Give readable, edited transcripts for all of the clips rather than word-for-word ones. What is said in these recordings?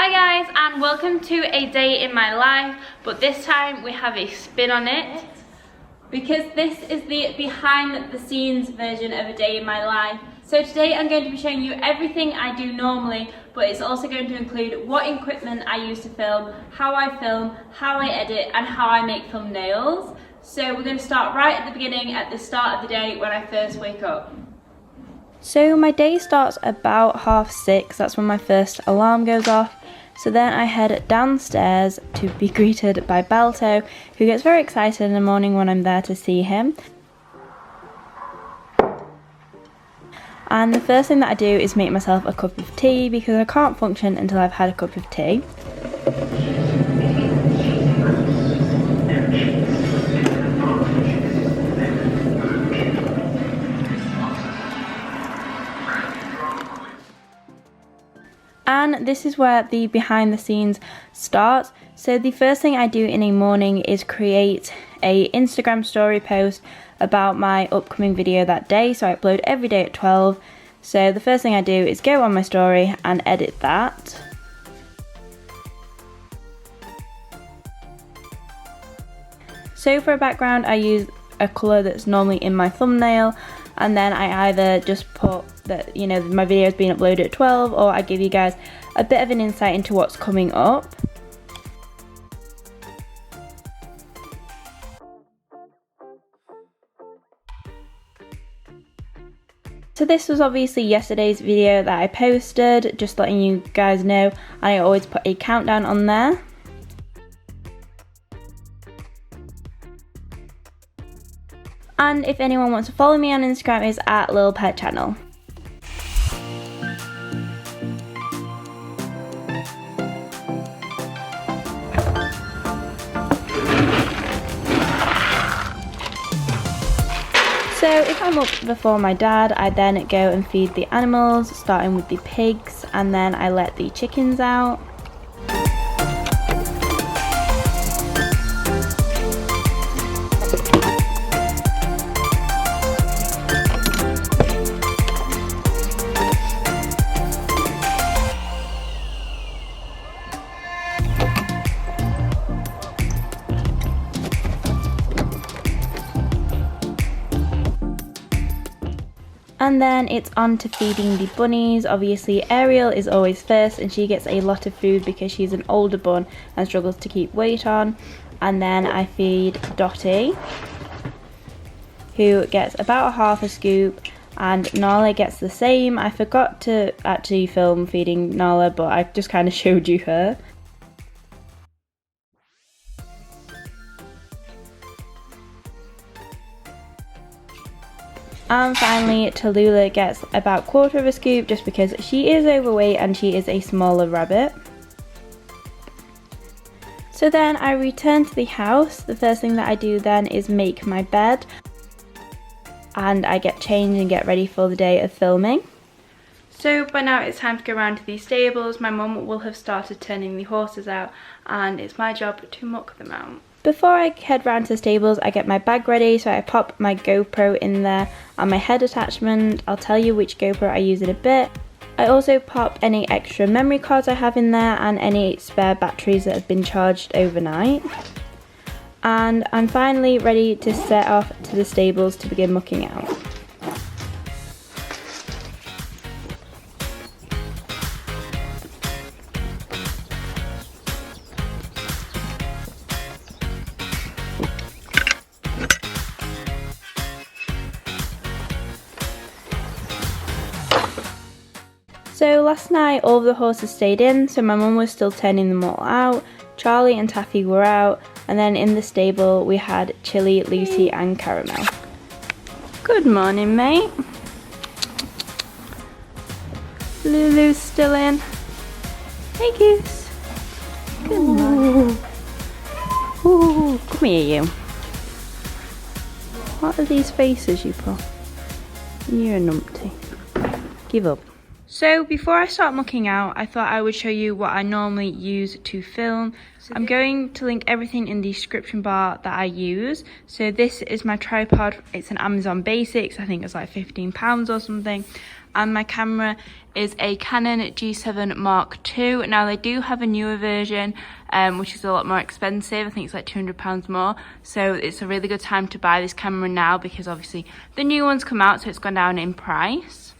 Hi guys, and welcome to a day in my life, but this time we have a spin on it because this is the behind the scenes version of a day in my life. So today I'm going to be showing you everything I do normally, but it's also going to include what equipment I use to film, how I edit, and how I make thumbnails. So we're going to start right at the beginning, at the start of the day when I first wake up. So my day starts about 6:30, that's when my first alarm goes off. So then I head downstairs to be greeted by Balto, who gets very excited in the morning when I'm there to see him. And the first thing that I do is make myself a cup of tea because I can't function until I've had a cup of tea. And this is where the behind the scenes starts. So the first thing I do in a morning is create a Instagram story post about my upcoming video that day. So I upload every day at 12. So the first thing I do is go on my story and edit that. So for a background I use a colour that's normally in my thumbnail, and then I either just put that, you know, my video is being uploaded at 12, or I give you guys a bit of an insight into what's coming up. So this was obviously yesterday's video that I posted, just letting you guys know. I always put a countdown on there. And if anyone wants to follow me on Instagram, it's at @LilPetChannel. So if I'm up before my dad, I then go and feed the animals, starting with the pigs, and then I let the chickens out. And then it's on to feeding the bunnies. Obviously Ariel is always first, and she gets a lot of food because she's an older bun and struggles to keep weight on. And then I feed Dottie, who gets about half a scoop, and Nala gets the same. I forgot to actually film feeding Nala, but I just kind of showed you her. And finally, Tallulah gets about 1/4 of a scoop just because she is overweight and she is a smaller rabbit. So then I return to the house. The first thing that I do then is make my bed, and I get changed and get ready for the day of filming. So by now it's time to go around to the stables. My mum will have started turning the horses out, and it's my job to muck them out. Before I head round to the stables, I get my bag ready, so I pop my GoPro in there and my head attachment. I'll tell you which GoPro I use in a bit. I also pop any extra memory cards I have in there and any spare batteries that have been charged overnight. And I'm finally ready to set off to the stables to begin mucking out. So last night all of the horses stayed in, so my mum was still turning them all out. Charlie and Taffy were out, and then in the stable we had Chili, Lucy and Caramel. Good morning, mate. Lulu's still in. Hey, Goose. Good morning. Ooh, come here, you. What are these faces you put? You're a numpty. Give up. So before I start mucking out, I thought I would show you what I normally use to film. I'm going to link everything in the description bar that I use. So this is my tripod. It's an Amazon Basics. I think it's like £15 or something. and my camera is a Canon G7 Mark II. Now they do have a newer version which is a lot more expensive. I think it's like £200 more, so it's a really good time to buy this camera now because obviously the new one's come out, so it's gone down in price.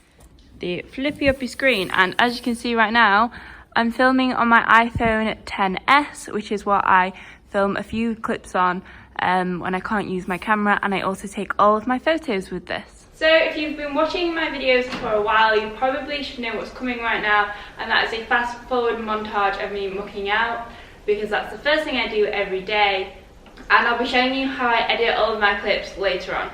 The flippy uppy screen, and as you can see right now, I'm filming on my iPhone XS, which is what I film a few clips on when I can't use my camera, and I also take all of my photos with this. So if you've been watching my videos for a while, you probably should know what's coming right now, and that is a fast forward montage of me mucking out, because that's the first thing I do every day, and I'll be showing you how I edit all of my clips later on.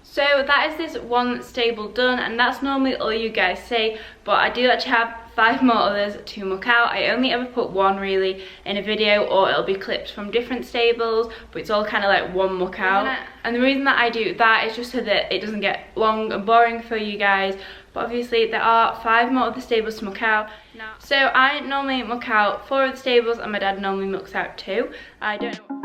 So that is this one stable done, and that's normally all you guys see, but I do actually have 5 more others to muck out. I only ever put one really in a video, or it'll be clips from different stables, but it's all kind of like one muck out. And the reason that I do that is just so that it doesn't get long and boring for you guys. But obviously there are 5 more other stables to muck out. So I normally muck out 4 of the stables, and my dad normally mucks out 2. I don't know.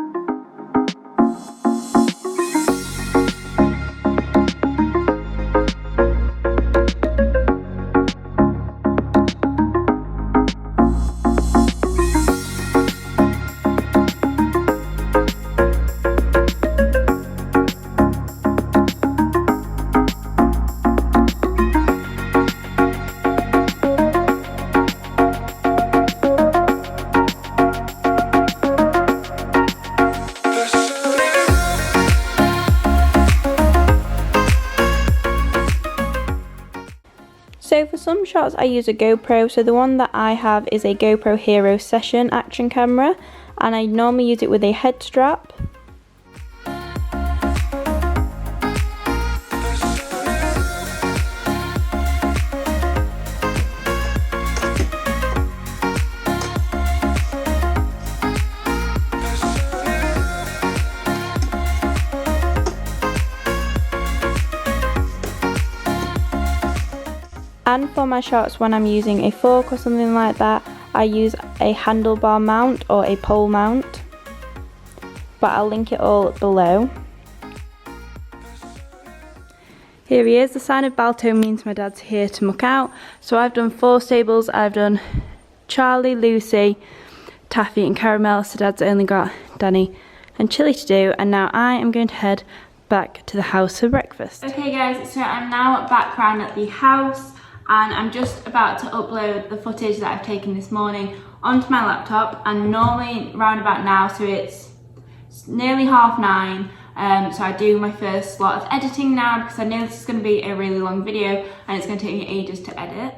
So for some shots I use a GoPro, so the one that I have is a GoPro Hero Session action camera, and I normally use it with a head strap. And for my shots when I'm using a fork or something like that, I use a handlebar mount or a pole mount, but I'll link it all below. Here he is. The sign of Balto means my dad's here to muck out. So I've done 4 stables. I've done Charlie, Lucy, Taffy and Caramel, so dad's only got Danny and Chili to do, and now I am going to head back to the house for breakfast. Okay guys, so I'm now back round at the house, and I'm just about to upload the footage that I've taken this morning onto my laptop, and normally round about now, so it's nearly 9:30, so I do my first lot of editing now, because I know this is going to be a really long video and it's going to take me ages to edit.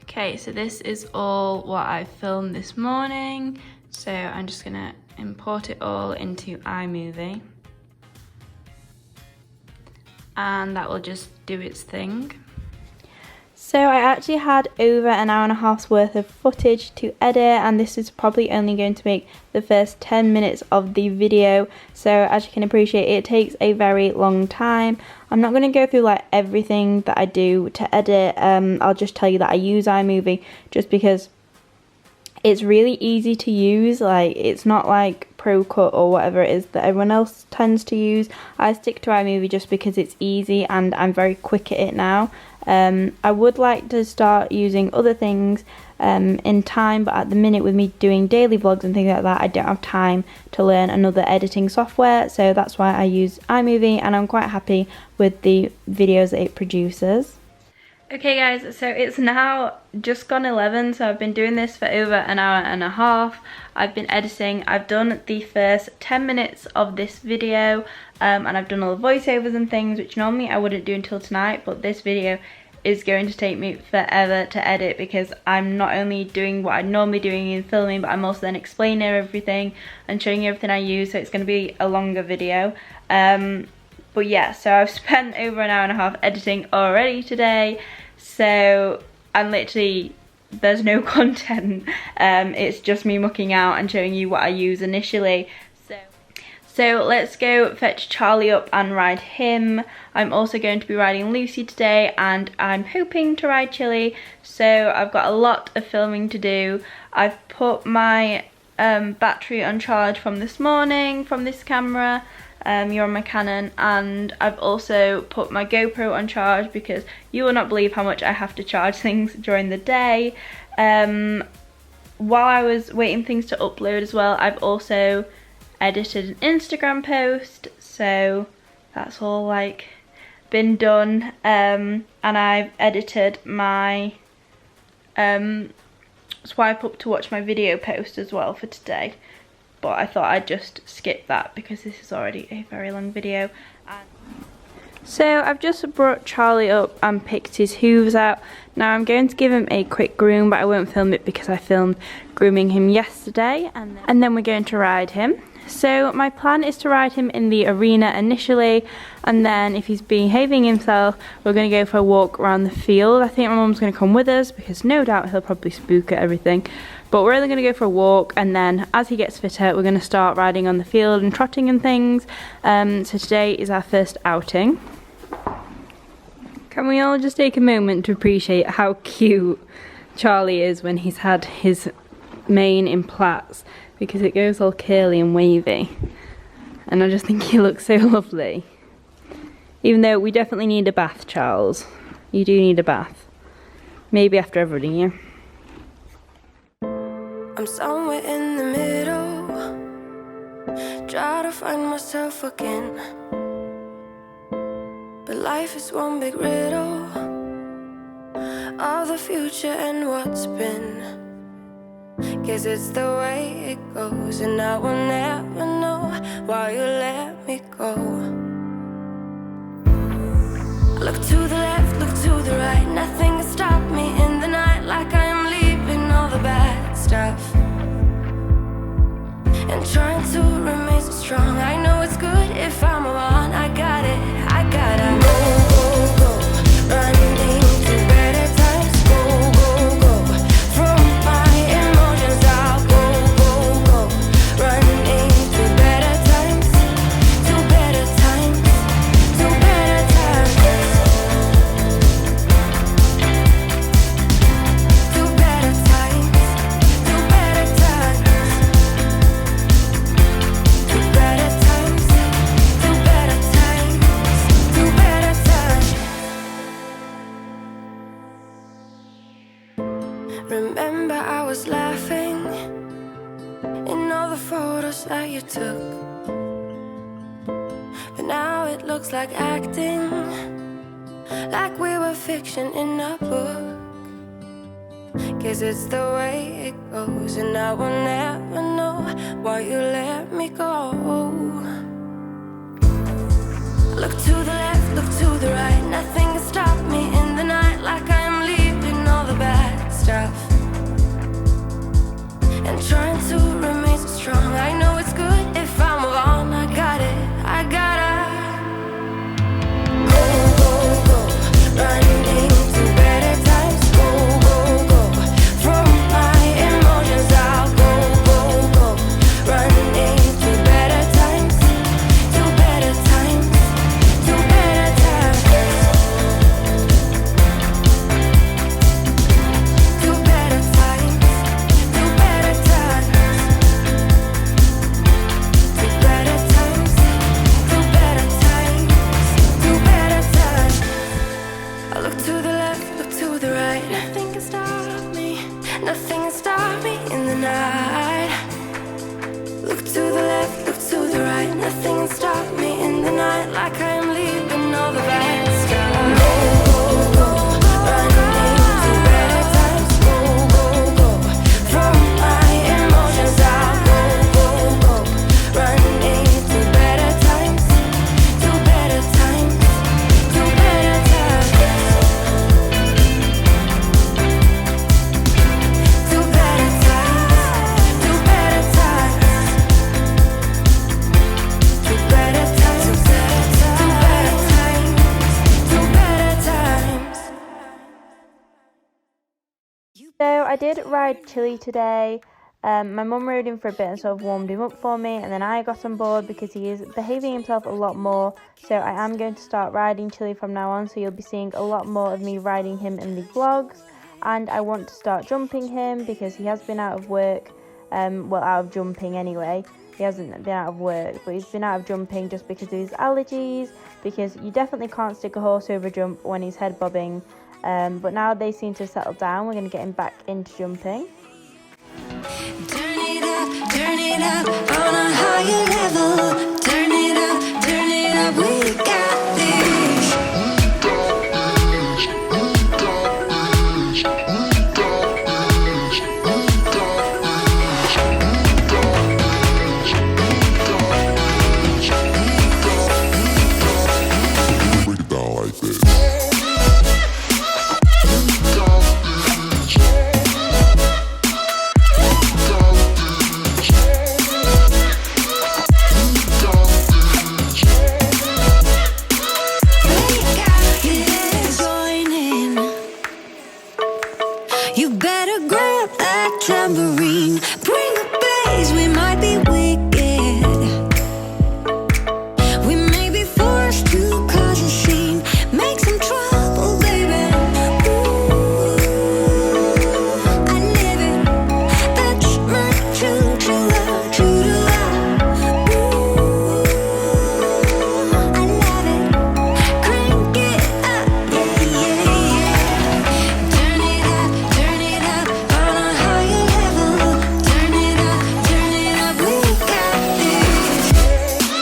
Okay, so this is all what I filmed this morning. So I'm just gonna import it all into Imovie. And that will just do its thing. So I actually had over an hour and a half's worth of footage to edit, and this is probably only going to make the first 10 minutes of the video. So as you can appreciate, it takes a very long time. I'm not going to go through like everything that I do to edit. I'll just tell you that I use iMovie just because it's really easy to use. Like, it's not like Pro Cut or whatever it is that everyone else tends to use. I stick to iMovie just because it's easy and I'm very quick at it now. I would like to start using other things in time, but at the minute with me doing daily vlogs and things like that, I don't have time to learn another editing software, so that's why I use iMovie, and I'm quite happy with the videos that it produces. Okay guys, so it's now just gone 11, so I've been doing this for over an hour and a half. I've been editing. I've done the first 10 minutes of this video, and I've done all the voiceovers and things, which normally I wouldn't do until tonight, but this video is going to take me forever to edit because I'm not only doing what I'm normally doing in filming, but I'm also then explaining everything and showing you everything I use, so it's going to be a longer video. But yeah, so I've spent over an hour and a half editing already today, so I'm literally, there's no content. It's just me mucking out and showing you what I use initially. So let's go fetch Charlie up and ride him. I'm also going to be riding Lucy today, and I'm hoping to ride Chili, so I've got a lot of filming to do. I've put my battery on charge from this morning from this camera. You're on my Canon, and I've also put my GoPro on charge because you will not believe how much I have to charge things during the day. While I was waiting things to upload as well, I've also edited an Instagram post, so that's all like been done, and I've edited my swipe up to watch my video post as well for today, but I thought I'd just skip that because this is already a very long video. So I've just brought Charlie up and picked his hooves out. Now I'm going to give him a quick groom, but I won't film it because I filmed grooming him yesterday, and then we're going to ride him. So my plan is to ride him in the arena initially, and then if he's behaving himself, we're going to go for a walk around the field. I think my mum's going to come with us because no doubt he'll probably spook at everything. But we're only going to go for a walk, and then as he gets fitter, we're going to start riding on the field and trotting and things. So today is our first outing. Can we all just take a moment to appreciate how cute Charlie is when he's had his mane in plaits, because it goes all curly and wavy, and I just think he looks so lovely. Even though we definitely need a bath, Charles. You do need a bath. Maybe after I've ridden you. I'm somewhere in the middle, try to find myself again, but life is one big riddle of the future and what's been. Guess it's the way it goes, and I will never know why you let me go. Look to the left, look to the right, nothing can stop me in the night, like I am leaving all the bad stuff and trying to remain so strong. I know it's good if I'm alone. I got it, I gotta go, go, go, running to better times. Go, go, go, from my emotions I'll go, go, go, running to better times, to better times, to better times, to better times, to better times, to better times, to better times, to better times. Remember I was laughing in all the photos that you took, but now it looks like acting, like we were fiction in a book. Guess it's the way it goes, and I will never know why you let me go. Look to the left, look to the right, nothing can stop me in the night, like I am leaving all the bad stuff and trying to remain so strong. I know it's good if I'm alone. I got it, I gotta go, go, go, running to better times. to the left, look to the right. Nothing can stop me. Nothing can stop me in the night. Look to the left, look to the right. Nothing can stop me in the night. Like I am leaving all the bad stuff. Go, go, go, running to better times. Go, go, go, from my emotions out. Go, go, go, running to better times. To better times. To better times. To better times. To better times. To better times. To better times. To better times. So I did ride Chili today. My mum rode him for a bit and sort of warmed him up for me, and then I got on board because he is behaving himself a lot more. So I am going to start riding Chili from now on, so you'll be seeing a lot more of me riding him in the vlogs. And I want to start jumping him because he has been out of work, well, out of jumping anyway. He hasn't been out of work, but he's been out of jumping just because of his allergies, because you definitely can't stick a horse over a jump when he's head bobbing. But now they seem to have settled down, we're going to get him back into jumping. Turn it up on a higher level. Turn it up, we got this. Break it down like this. You better grab that tambourine. Bring the bass, we might be wicked. We may be forced to cause a scene. Make some trouble, baby. Ooh, I live it. That's my true-to-love, true-to-love. Ooh, I love it. Crank it up, yeah, yeah, yeah. Turn it up on a higher level. Turn it up, we got this. We got this.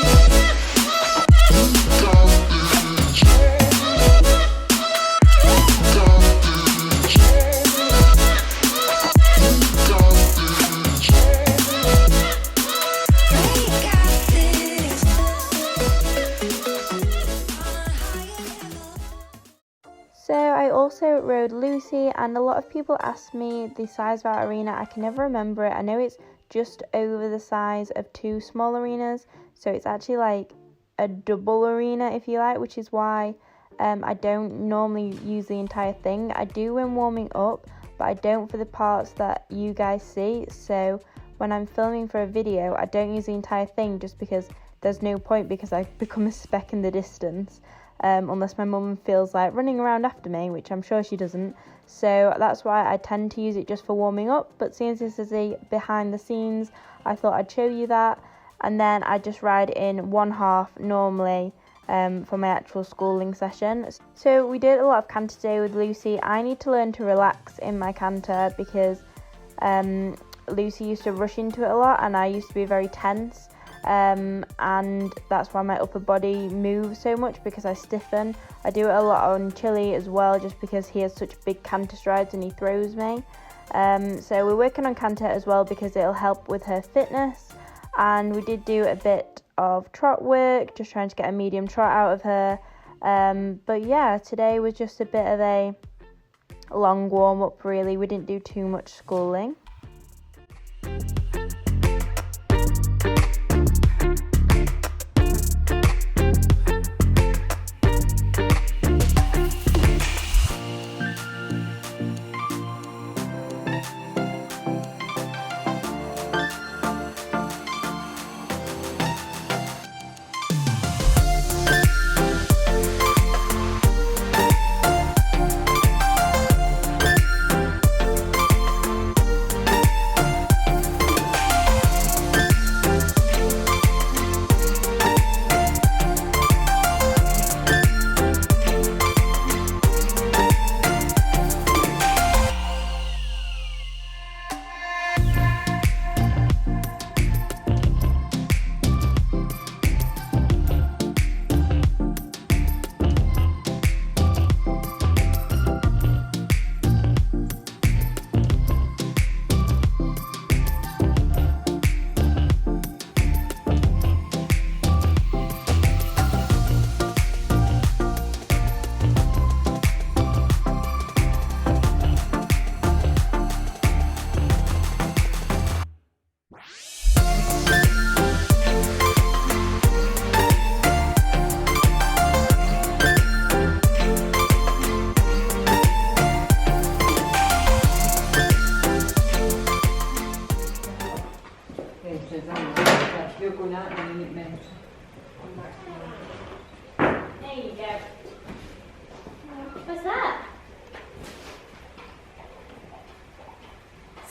So I also rode Lucy, and a lot of people ask me the size of our arena. I can never remember it. I know it's just over the size of 2 small arenas, so it's actually like a double arena if you like, which is why I don't normally use the entire thing. I do when warming up, but I don't for the parts that you guys see. So when I'm filming for a video, I don't use the entire thing just because there's no point, because I become a speck in the distance. Unless my mum feels like running around after me, which I'm sure she doesn't. So that's why I tend to use it just for warming up. But since this is a behind the scenes, I thought I'd show you that. And then I just ride in 1/2 normally for my actual schooling session. So we did a lot of canter today with Lucy. I need to learn to relax in my canter because Lucy used to rush into it a lot, and I used to be very tense. And that's why my upper body moves so much, because I stiffen. I do it a lot on Chili as well, just because he has such big canter strides and he throws me. So we're working on canter as well because it'll help with her fitness, and we did do a bit of trot work, just trying to get a medium trot out of her. But yeah, today was just a bit of a long warm up really. We didn't do too much schooling.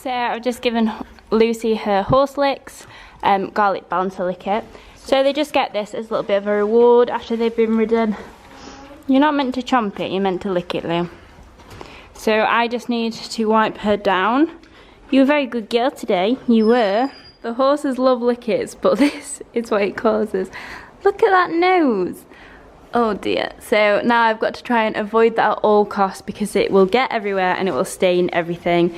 So I've just given Lucy her horse licks, garlic balance lick. So they just get this as a little bit of a reward after they've been ridden. You're not meant to chomp it, you're meant to lick it, Lou. So I just need to wipe her down. You were a very good girl today, you were. The horses love lickets, but this is what it causes. Look at that nose. Oh dear. So now I've got to try and avoid that at all costs because it will get everywhere and it will stain everything.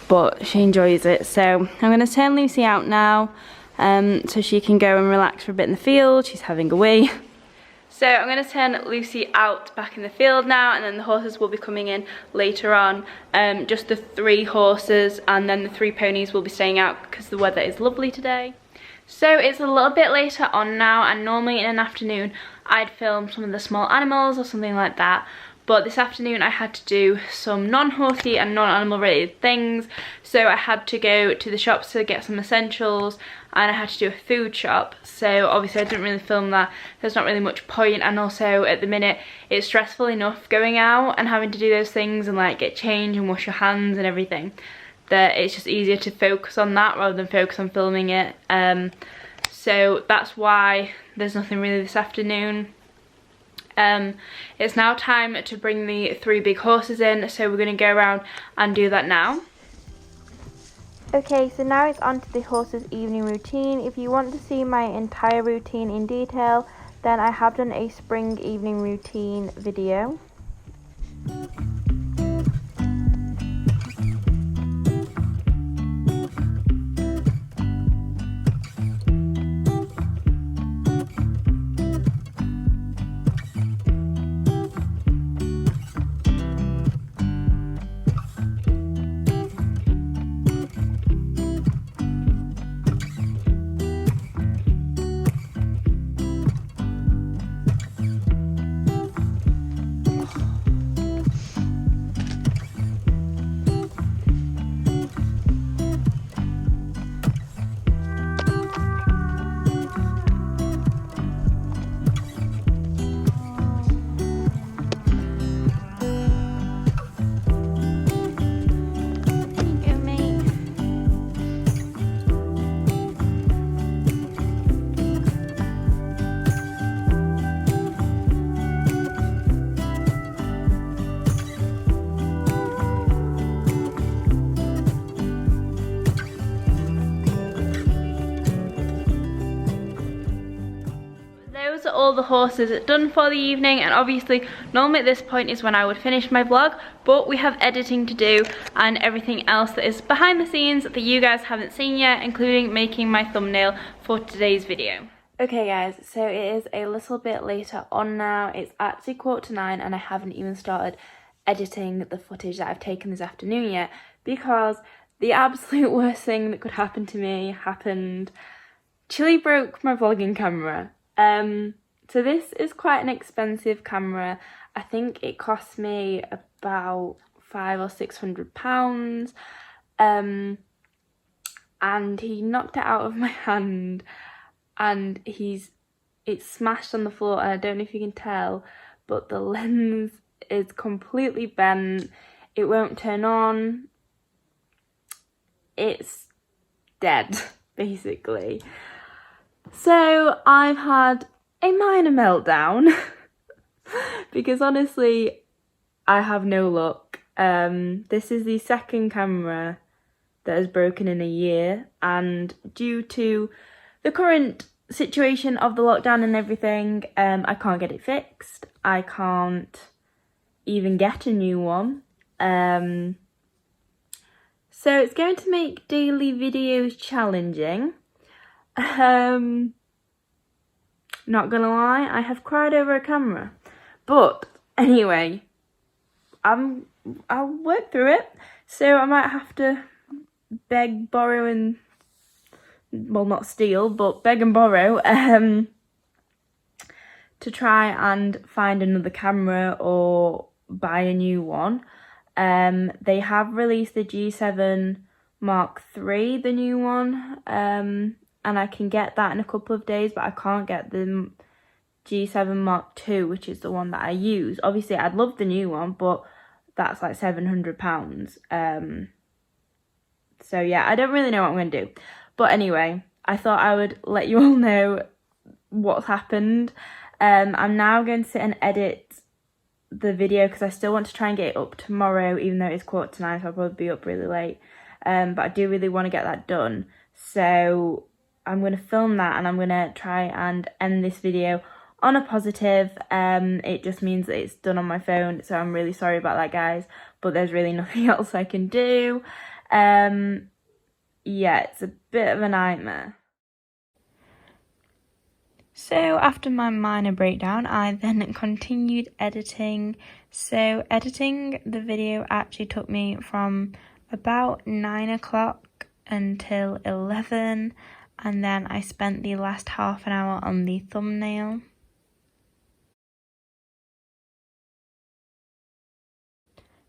But she enjoys it. So I'm going to turn Lucy out now so she can go and relax for a bit in the field. She's having a wee. So I'm going to turn Lucy out back in the field now, and then the horses will be coming in later on. Just the 3 horses and then the 3 ponies will be staying out because the weather is lovely today. So it's a little bit later on now, and normally in an afternoon I'd film some of the small animals or something like that. But this afternoon I had to do some non-horsey and non-animal related things. So I had to go to the shops to get some essentials, and I had to do a food shop. So obviously I didn't really film that. There's not really much point, and also at the minute it's stressful enough going out and having to do those things and like get changed and wash your hands and everything, that it's just easier to focus on that rather than focus on filming it. So that's why there's nothing really this afternoon. It's now time to bring the 3 big horses in, so we're going to go around and do that now. Okay, so now it's on to the horses' evening routine. If you want to see my entire routine in detail, then I have done a spring evening routine video. All the horses done for the evening, and obviously normally at this point is when I would finish my vlog, but we have editing to do and everything else that is behind the scenes that you guys haven't seen yet, including making my thumbnail for today's video. Okay guys, so it is a little bit later on now. It's actually 9:15 and I haven't even started editing the footage that I've taken this afternoon yet, because the absolute worst thing that could happen to me happened. Chili broke my vlogging camera. So this is quite an expensive camera. I think it cost me about £500 or £600. And he knocked it out of my hand, and it's smashed on the floor, and I don't know if you can tell, but the lens is completely bent. It won't turn on. It's dead, basically. So I've had a minor meltdown because honestly I have no luck. This is the second camera that has broken in a year, and due to the current situation of the lockdown and everything, I can't get it fixed. I can't even get a new one. So it's going to make daily videos challenging. Not gonna lie, I have cried over a camera. But anyway, I'll work through it. So I might have to beg, borrow and, well, not steal, but beg and borrow to try and find another camera or buy a new one. They have released the G7 Mark III, the new one, and I can get that in a couple of days, but I can't get the G7 Mark II, which is the one that I use. Obviously, I'd love the new one, but that's like £700. So yeah, I don't really know what I'm going to do. But anyway, I thought I would let you all know what's happened. I'm now going to sit and edit the video because I still want to try and get it up tomorrow, even though it's 9:15, so I'll probably be up really late. But I do really want to get that done. So I'm going to film that and I'm going to try and end this video on a positive. It just means that it's done on my phone, so I'm really sorry about that, guys, but there's really nothing else I can do. Yeah, it's a bit of a nightmare. So after my minor breakdown, I then continued editing. So editing the video actually took me from about 9 o'clock until 11, and then I spent the last half an hour on the thumbnail.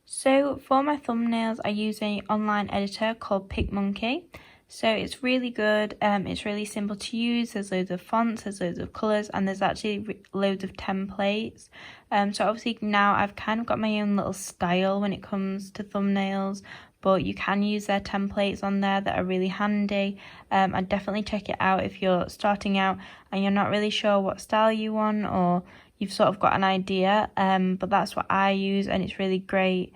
So for my thumbnails, I use an online editor called Monkey. So it's really good, it's really simple to use. There's loads of fonts, there's loads of colours, and there's actually loads of templates. So obviously now I've kind of got my own little style when it comes to thumbnails, but you can use their templates on there that are really handy. I'd definitely check it out if you're starting out and you're not really sure what style you want, or you've sort of got an idea, but that's what I use and it's really great.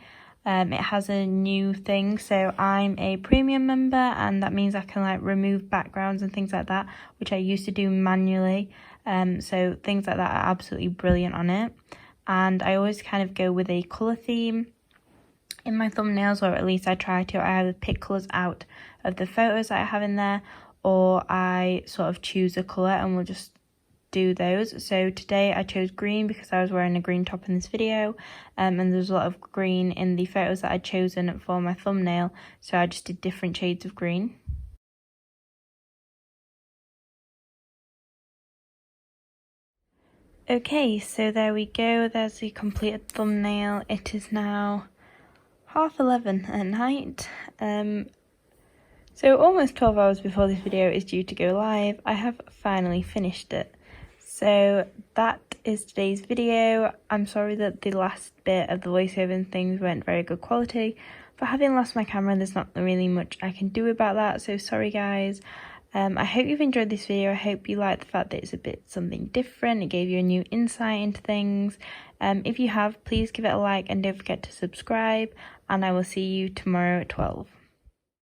It has a new thing, so I'm a premium member, and that means I can like remove backgrounds and things like that, which I used to do manually. So things like that are absolutely brilliant on it. And I always kind of go with a colour theme in my thumbnails, or at least I try to. I either pick colours out of the photos that I have in there, or I sort of choose a colour and we'll just do those. So today I chose green because I was wearing a green top in this video, and there's a lot of green in the photos that I'd chosen for my thumbnail, so I just did different shades of green. Okay, so there we go, there's the completed thumbnail. It is now 11:30 at night. So almost 12 hours before this video is due to go live, I have finally finished it. So that is today's video. I'm sorry that the last bit of the voiceover and things weren't very good quality, but having lost my camera, there's not really much I can do about that, so sorry guys. I hope you've enjoyed this video. I hope you like the fact that it's a bit something different. It gave you a new insight into things. If you have, please give it a like and don't forget to subscribe, and I will see you tomorrow at 12.